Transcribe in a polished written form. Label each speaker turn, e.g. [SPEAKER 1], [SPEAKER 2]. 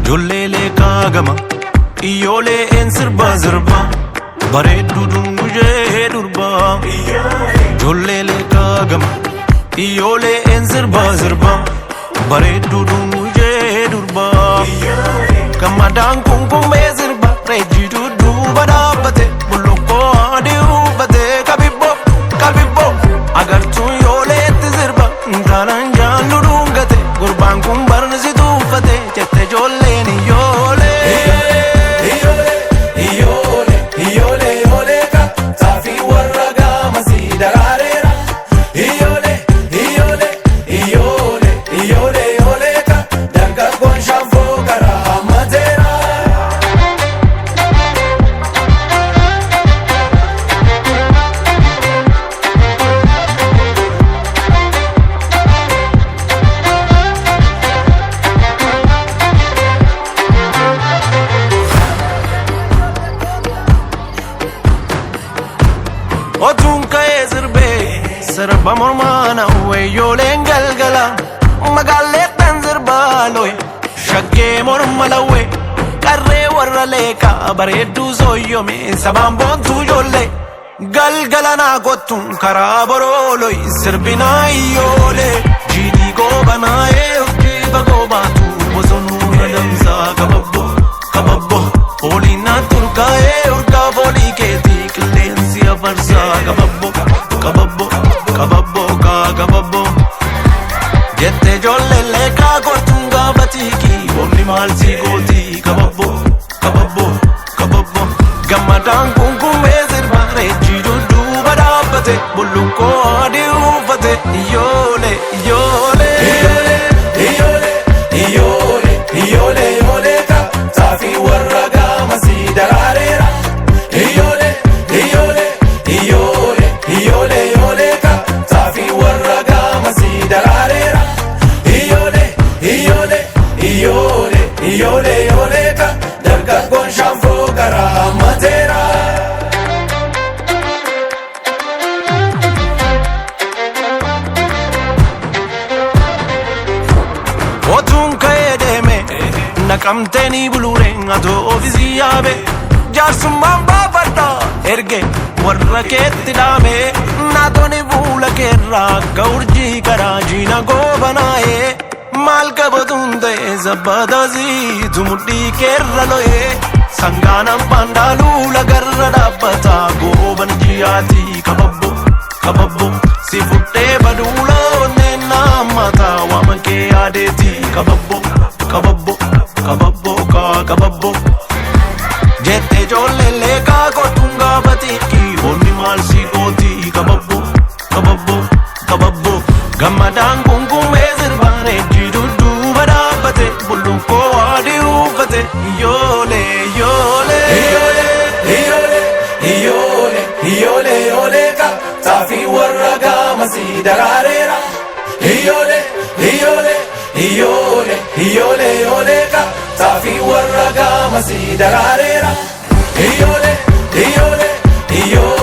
[SPEAKER 1] Jollele kagama Iyole en sirba zirba Bareedu dunguje durba Jollele kagama Iyole en sirba zirba Bareedu dunguje durba Kamadan kumkume zirba Rejidu duba dabbate Bulukko adi ubate Kabibbo, kabibbo Agartu yole etti zirba Ntanan jallu dungate Gurban kumbarni si tuffate Jette jolleeni yole Otunka ezirbe Sirba mormana uwe yolen galgala Magaletan zirba loy Shakke mormala uwe Karre warra leka Bareedu zoyyome Saban bontu jolle Galgala na gottun karaboro loy Sirbina iyole Jidi gobana Jiba gobatu Bozonu radamza kababbo Kababbo Olina turka urka boli keti Kilensi abarza kababbo Kababbo Kababbo kababbo Jette jolle leka gotunga batiki Onni malsi goti kababbo Kababbo Kababbo Gamadan kunkume zirba Rejidu duba dabbate Bulukko adi ufate Iyole Iyole Iyole Iyole Iyole Iyole ka Tafi warra gama si dararera Iyole Iyole Iyole Iyole Iyole ka Tafi warra gama si dararera Iyole Iyole Iyole Iyole Iyole ka Dargaggoon shaanfoo garaa mateera Otuun ka'ee deeme naqamteeni buluureen atoo ofiisii yaabe jaarsummaan baafadha erge warra keetti dhaame naatoni fuula keerraa akka urjii karaa jiina goobanaa'ee maal qabatuun ta'e sabbataasiitu mudhii keerra lo'ee sangaan abbaan dhaaluu lagarra dhaabbata gooban jiyaatii kababbo kababbo si fudhee baduula onneen naammataa waama kee yaadeetii kababbo kababbo kababbo kababbo jette ijoollee leekaa kottuun gaafatiki onni maal si gootii kababbo kababbo kababbo gammadaan kunkumee sirbaan ejjidu duuba dhaabbate bullukkoo adii uffate iyyoolee iyyoolee iyyoolee iyyoolee iyyoolee iyyoolee ka taafii warra gaama si daraareera iyyoolee iyyoolee iyyoolee iyyoolee iyyoolee ka taafii warra gaama si daraareera iyyoolee iyyoolee iyyoolee